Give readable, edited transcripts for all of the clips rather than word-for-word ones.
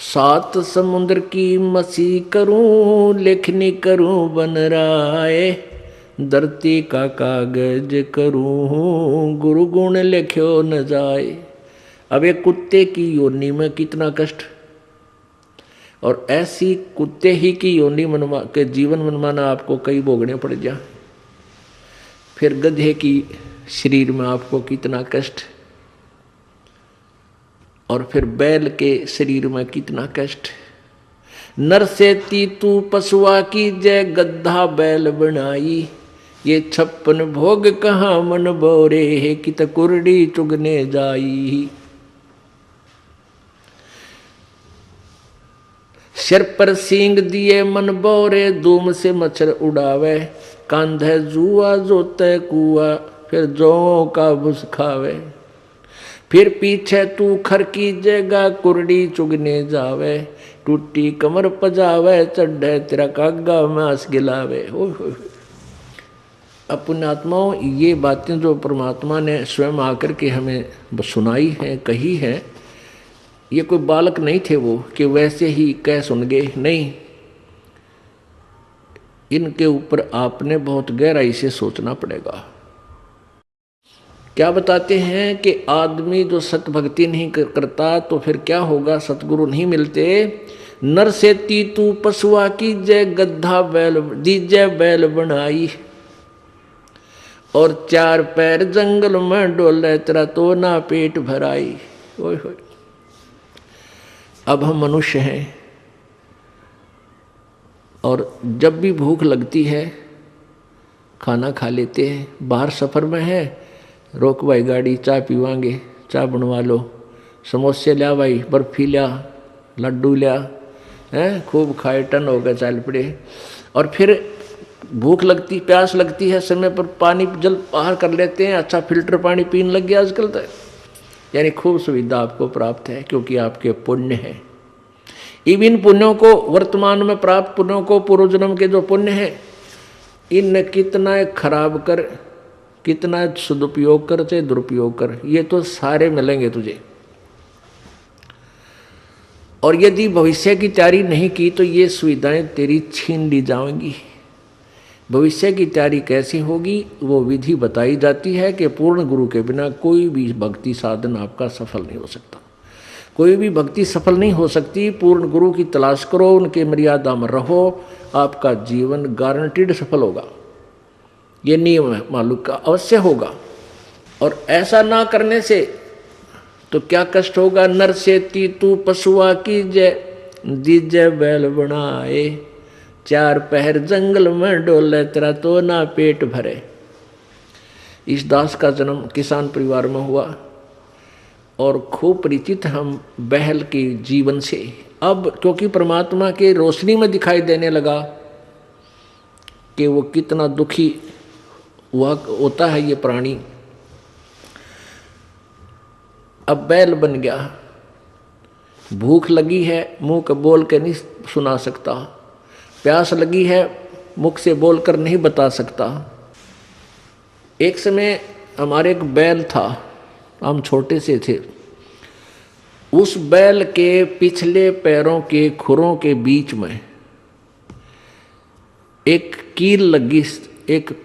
सात समुद्र की मसी करूं, लेखनी करूं बन राय, धरती का कागज करूं, गुरु गुण लिख्यो न जाए। अब एक कुत्ते की योनि में कितना कष्ट, और ऐसी कुत्ते ही की योनि मनवा के जीवन मनमाना आपको कई भोगने पड़ जा। फिर गधे की शरीर में आपको कितना कष्ट, और फिर बैल के शरीर में कितना कष्ट। नर से तू पशुआ की जय, गद्धा बैल बनाई, ये 56 भोग कहाँ मन बोरे है, कित कुरडी चुगने जाई। सिर पर सींग दिए मन बोरे, धूम से मच्छर उड़ावे, कांधे जुआ जोते कुआ, फिर जौ का भुस खावे। फिर पीछे तू खर की जगह, कुरडी चुगने जावे, टूटी कमर पजावे, चढ़े तेरा कागा मांस गिलावे। अपने आत्माओं, ये बातें जो परमात्मा ने स्वयं आकर के हमें सुनाई है, कही है, ये कोई बालक नहीं थे वो कि वैसे ही कह सुन गए, नहीं। इनके ऊपर आपने बहुत गहराई से सोचना पड़ेगा। क्या बताते हैं कि आदमी जो सत भक्ति नहीं करता तो फिर क्या होगा, सतगुरु नहीं मिलते। नर से तू पशुआ की जय, गद्धा बैल दीजय बैल बनाई, और 4 पैर जंगल में डोले, तेरा तो ना पेट भराई। ओए होए, अब हम मनुष्य हैं, और जब भी भूख लगती है खाना खा लेते हैं। बाहर सफ़र में है, रोक भाई गाड़ी, चाय पीवांगे, चाय बनवा लो, समोसे लिया भाई, बर्फी लिया, लड्डू लिया, हैं खूब खाए, टन हो गए, चल पड़े। और फिर भूख लगती, प्यास लगती है, समय पर पानी जल बाहर कर लेते हैं, अच्छा फिल्टर पानी पीने लग गया आजकल तो। यानी खूब सुविधा आपको प्राप्त है, क्योंकि आपके पुण्य है। इन पुण्यों को, वर्तमान में प्राप्त पुण्यों को, पूर्व जन्म के जो पुण्य है, इन कितना खराब कर, कितना सदुपयोग कर चाहे दुरुपयोग कर, ये तो सारे मिलेंगे तुझे। और यदि भविष्य की तैयारी नहीं की तो ये सुविधाएं तेरी छीन ली जाएंगी। भविष्य की तैयारी कैसी होगी, वो विधि बताई जाती है कि पूर्ण गुरु के बिना कोई भी भक्ति साधन आपका सफल नहीं हो सकता। कोई भी भक्ति सफल नहीं हो सकती। पूर्ण गुरु की तलाश करो, उनके मर्यादा में रहो, आपका जीवन गारंटीड सफल होगा। ये नियम है, मालूम का अवश्य होगा। और ऐसा ना करने से तो क्या कष्ट होगा। नर से तू पशुआ की जय, दीजय बैल बनाए, 4 पहर जंगल में डोले, तेरा तो ना पेट भरे। इस दास का जन्म किसान परिवार में हुआ, और खूब परिचित हम बहल के जीवन से। अब क्योंकि परमात्मा के रोशनी में दिखाई देने लगा कि वो कितना दुखी हुआ होता है ये प्राणी। अब बैल बन गया, भूख लगी है, मुंह का बोल के नहीं सुना सकता, प्यास लगी है, मुख से बोल कर नहीं बता सकता। एक समय हमारे एक बैल था, हम छोटे से थे। उस बैल के पिछले पैरों के खुरों के बीच में एक कील लगी, एक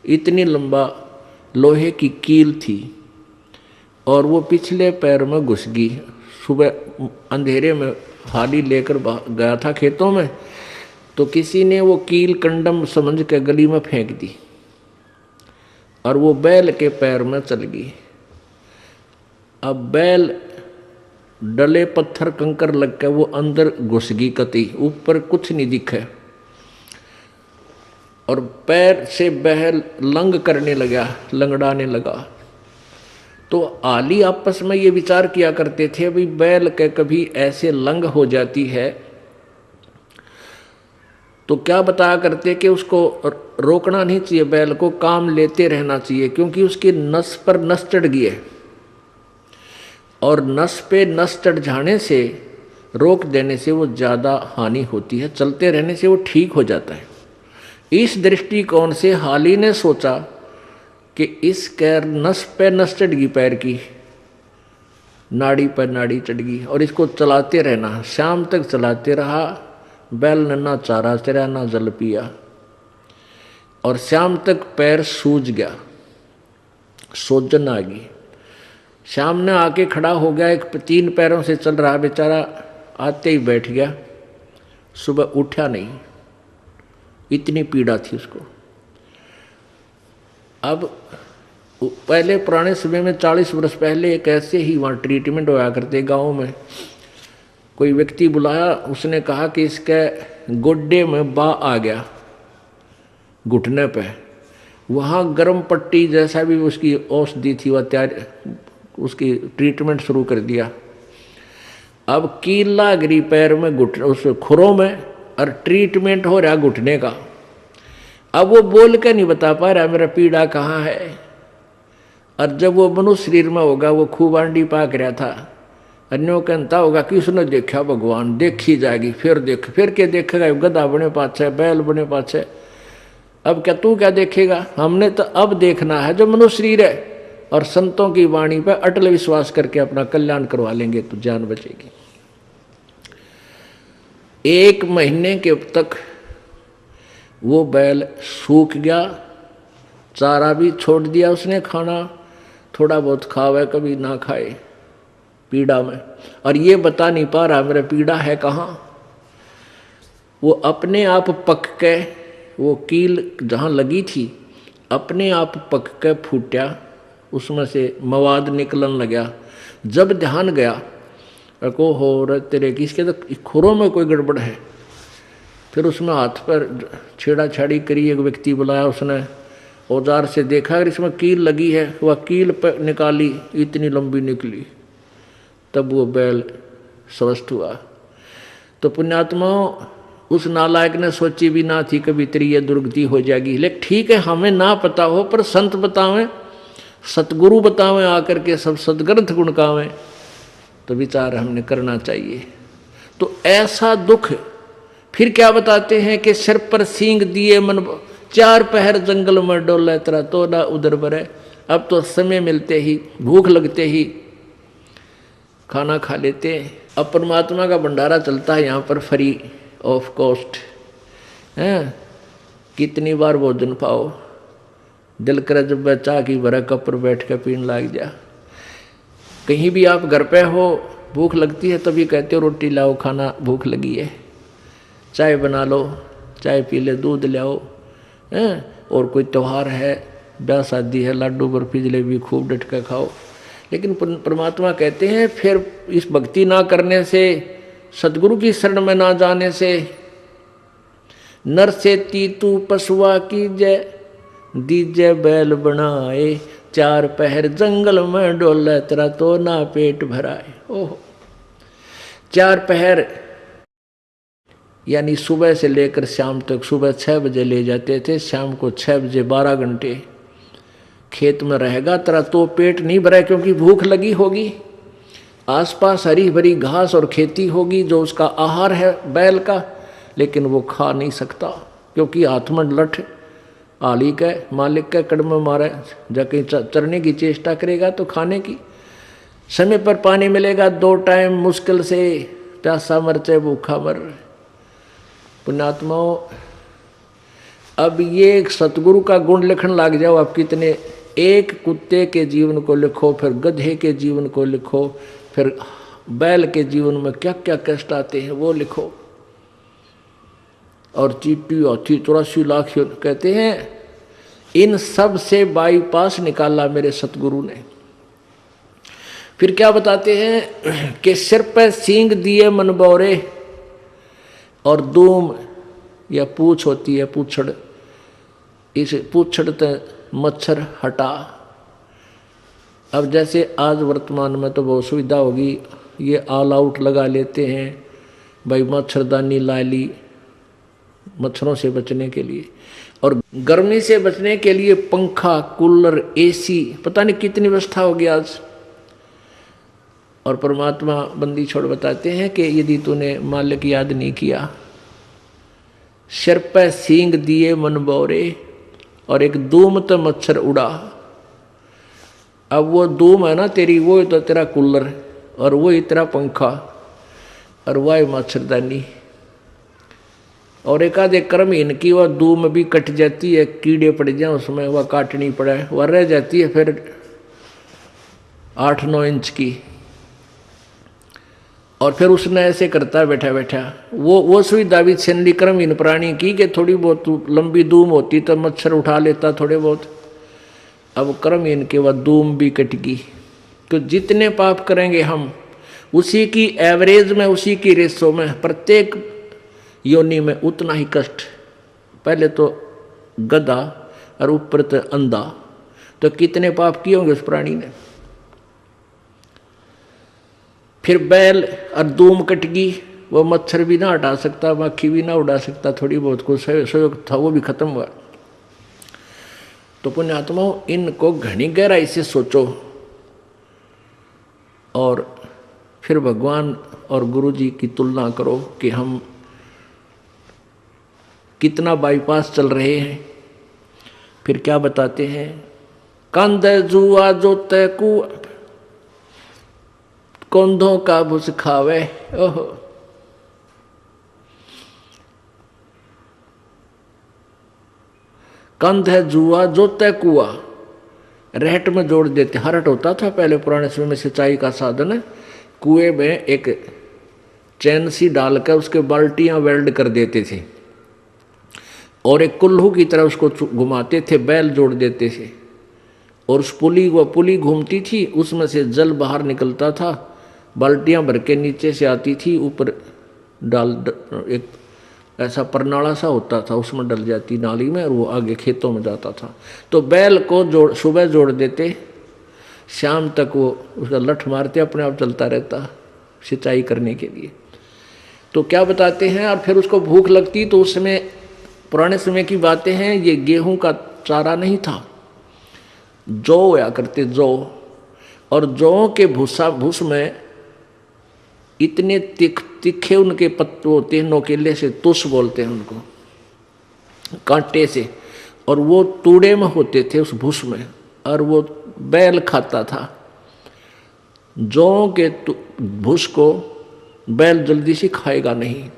इतनी लंबा लोहे की कील थी, और वो पिछले पैर में घुस गई। सुबह अंधेरे में हाली लेकर गया था खेतों में, तो किसी ने वो कील कंडम समझ के गली में फेंक दी, और वो बैल के पैर में चल गई। अब बैल डले पत्थर कंकर लग के वो अंदर घुस गई, कती ऊपर कुछ नहीं दिखे, और पैर से बैल लंग करने लगा, लंगड़ाने लगा। तो आली आपस में ये विचार किया करते थे, भाई बैल के कभी ऐसे लंग हो जाती है तो क्या बताया करते कि उसको रोकना नहीं चाहिए, बैल को काम लेते रहना चाहिए, क्योंकि उसकी नस पर नस चढ़ गई है, और नस पे नस चढ़ जाने से, रोक देने से वो ज़्यादा हानि होती है, चलते रहने से वो ठीक हो जाता है। इस दृष्टिकोण से हाली ने सोचा कि इस कैर नस पे नस चढ़ गई पैर की, नाड़ी पर नाड़ी चढ़ गई। और इसको चलाते रहना, शाम तक चलाते रहा। बैल ने ना चारा चरा ना जल पिया, और शाम तक पैर सूज गया, सोजन आ गई। शाम ने आके खड़ा हो गया, एक 3 पैरों से चल रहा बेचारा, आते ही बैठ गया, सुबह उठा नहीं, इतनी पीड़ा थी उसको। अब पहले पुराने समय में 40 वर्ष पहले एक ऐसे ही वहाँ ट्रीटमेंट होया करते गाँव में। कोई व्यक्ति बुलाया, उसने कहा कि इसके गोड्डे में बा आ गया घुटने पे, वहाँ गर्म पट्टी जैसा भी उसकी औषधि थी वह तैयार, उसकी ट्रीटमेंट शुरू कर दिया। अब कीला गिरी पैर में, घुटने उस खुरों में, और ट्रीटमेंट हो रहा घुटने का। अब वो बोल के नहीं बता पा रहा मेरा पीड़ा कहाँ है। और जब वो मनुष्य शरीर में होगा, वो खूब आंडी पाक रहा था, अन्यों कहता होगा किसने देखा भगवान, देखी जाएगी, फिर देख, फिर क्या देखेगा, गधा बने पाछे, बैल बने पाछे। अब क्या तू क्या देखेगा, हमने तो अब देखना है जो मनुष्य शरीर है, और संतों की वाणी पर अटल विश्वास करके अपना कल्याण करवा लेंगे तो जान बचेगी। 1 महीने के तक वो बैल सूख गया, चारा भी छोड़ दिया उसने, खाना थोड़ा बहुत खावे कभी ना खाए, पीड़ा में। और ये बता नहीं पा रहा मेरा पीड़ा है कहाँ। वो अपने आप पक के, वो कील जहाँ लगी थी अपने आप पक के फूटा, उसमें से मवाद निकलन लगा। जब ध्यान गया को हो रहा तेरे किसके तो खुरों में कोई गड़बड़ है। फिर उसमें हाथ पर छेड़ा छाड़ी करी, एक व्यक्ति बुलाया, उसने औजार से देखा अगर इसमें कील लगी है, वह कील पर निकाली, इतनी लंबी निकली, तब वो बैल स्वस्थ हुआ। तो पुण्यात्माओं, उस नालायक ने सोची भी ना थी कभी तेरी ये दुर्गति हो जाएगी। लेकिन ठीक है, हमें ना पता हो पर संत बतावें, सतगुरु बतावें आकर के, सब सदग्रंथ गुणकावें, तो विचार हमने करना चाहिए। तो ऐसा दुख फिर क्या बताते हैं कि सिर पर सींग दिए मन, 4 पहर जंगल में डोले तेरा तो ना उधर बरे। अब तो समय मिलते ही, भूख लगते ही खाना खा लेते हैं। अब परमात्मा का भंडारा चलता है यहाँ पर फ्री ऑफ कॉस्ट है। कितनी बार भोजन पाओ, दिल करे जब वह चाह की भरा कप पर बैठ कर पीने लग जा। कहीं भी आप घर पे हो, भूख लगती है तभी कहते हो रोटी लाओ, खाना भूख लगी है, चाय बना लो, चाय पी ले, दूध लाओ हैं। और कोई त्यौहार है, ब्याह शादी है, लाडू बर्फी जलेबी खूब डट कर खाओ। लेकिन परमात्मा कहते हैं फिर इस भक्ति ना करने से, सदगुरु की शरण में ना जाने से, नर से तीतू पशुआ कीजय, दीजय बैल बनाए, 4 पहर जंगल में डोले तेरा तो ना पेट भराए। ओहो, 4 पहर यानी सुबह से लेकर शाम तक। सुबह 6 बजे ले जाते थे, शाम को 6 बजे, 12 घंटे खेत में रहेगा, तेरा तो पेट नहीं भरा, क्योंकि भूख लगी होगी। आसपास हरी भरी घास और खेती होगी जो उसका आहार है बैल का, लेकिन वो खा नहीं सकता, क्योंकि हाथ में लठ आली के मालिक के कड़म मारे, जाके चरने की चेष्टा करेगा तो खाने की। समय पर पानी मिलेगा 2 टाइम, मुश्किल से, प्यासा मर चाहे भूखा मर। पुण्यात्माओं, अब ये एक सतगुरु का गुण लिखने लग जाओ आप कितने। एक कुत्ते के जीवन को लिखो, फिर गधे के जीवन को लिखो, फिर बैल के जीवन में क्या क्या कष्ट आते हैं वो लिखो। और चीटी हाथी 84 लाख कहते हैं, इन सब से बाईपास निकाला मेरे सतगुरु ने। फिर क्या बताते हैं कि सिर पर सींग दिए मन बौरे, और दूम या पूछ होती है, पूछड़, इस पूछड़ ते मच्छर हटा। अब जैसे आज वर्तमान में तो बहुत सुविधा होगी, ये ऑल आउट लगा लेते हैं भाई, मच्छरदानी ला ली मच्छरों से बचने के लिए, और गर्मी से बचने के लिए पंखा, कूलर, एसी, पता नहीं कितनी व्यवस्था होगी आज। और परमात्मा बंदी छोड़ बताते हैं कि यदि तूने मालिक याद नहीं किया, सिर पे सींग दिए मन बौरे, और एक धूम तो मच्छर उड़ा। अब वो धूम है ना तेरी, वो तो तेरा कूलर, और वो इतना पंखा और वह मच्छरदानी और एक आधे कर्महीन की वह दूम भी कट जाती है, कीड़े पड़ जाए उसमें, वह काटनी पड़े, वह रह जाती है फिर 8-9 इंच की। और फिर उसने ऐसे करता बैठा बैठा वो सुविधा भी छीन कर्महीन प्राणी की कि थोड़ी बहुत लंबी दूम होती तो मच्छर उठा लेता थोड़े बहुत। अब कर्महीन के वह दूम भी कट गई। तो जितने पाप करेंगे हम उसी की एवरेज में, उसी की रेशो में, प्रत्येक योनि में उतना ही कष्ट। पहले तो गधा और ऊपर तो अंधा, तो कितने पाप किए होंगे उस प्राणी ने। फिर बैल और दूम कट गई, वो मच्छर भी ना हटा सकता, मक्खी भी ना उड़ा सकता, थोड़ी बहुत कुछ सहयोग था वो भी खत्म हुआ। तो पुण्यात्माओं, इनको घनी गहराई से सोचो और फिर भगवान और गुरु जी की तुलना करो कि हम कितना बाईपास चल रहे हैं। फिर क्या बताते हैं, कंध जुआ जोते कुआ, कौंधों का भुस खावे। ओहो, कंध है जुआ जोते कुआ, रहट में जोड़ देते। हरट होता था पहले पुराने समय में सिंचाई का साधन, कुएं में एक चैन सी डालकर उसके बाल्टियां वेल्ड कर देते थे और एक कुल्लू की तरह उसको घुमाते थे, बैल जोड़ देते थे और उस पुली घूमती थी, उसमें से जल बाहर निकलता था, बाल्टियां भर के नीचे से आती थी, ऊपर डाल एक ऐसा परनाला सा होता था, उसमें डल जाती नाली में और वो आगे खेतों में जाता था। तो बैल को सुबह जोड़ देते, शाम तक वो उसका लठ मारते, अपने आप चलता रहता सिंचाई करने के लिए। तो क्या बताते हैं, और फिर उसको भूख लगती तो उस समय, पुराने समय की बातें हैं, ये गेहूं का चारा नहीं था, जौ होया करते जौ, और जौ के भूस में इतने तीखे उनके पत्ते होते हैं, नोकेले से, तुस बोलते हैं उनको, कांटे से, और वो तूड़े में होते थे उस भूस में, और वो बैल खाता था। जौ के भूस को बैल जल्दी से खाएगा नहीं,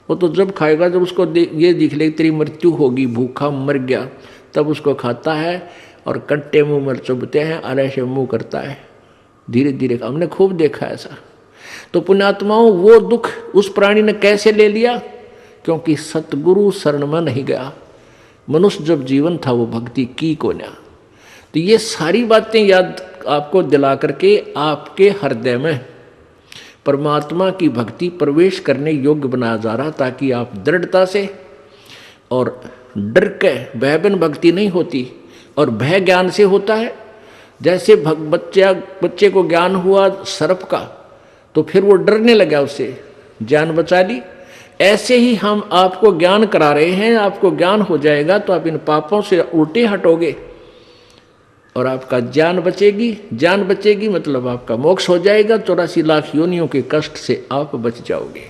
वो तो जब खाएगा जब उसको ये दिख ले तेरी मृत्यु होगी, भूखा मर गया, तब उसको खाता है और कट्टे मुंह में चुभते हैं और ऐसे मुंह करता है धीरे धीरे। हमने खूब देखा ऐसा। तो पुण्यात्माओं, वो दुख उस प्राणी ने कैसे ले लिया? क्योंकि सतगुरु शरण में नहीं गया। मनुष्य जब जीवन था वो भक्ति की को ना। तो ये सारी बातें याद आपको दिला करके आपके हृदय में परमात्मा की भक्ति प्रवेश करने योग्य बनाया जा रहा, ताकि आप दृढ़ता से, और डर के भय बिन भक्ति नहीं होती, और भय ज्ञान से होता है। जैसे बच्चे को ज्ञान हुआ सर्प का, तो फिर वो डरने लगा, उससे जान बचा ली। ऐसे ही हम आपको ज्ञान करा रहे हैं, आपको ज्ञान हो जाएगा तो आप इन पापों से उल्टे हटोगे और आपका जान बचेगी। जान बचेगी मतलब आपका मोक्ष हो जाएगा, 84 लाख योनियों के कष्ट से आप बच जाओगे।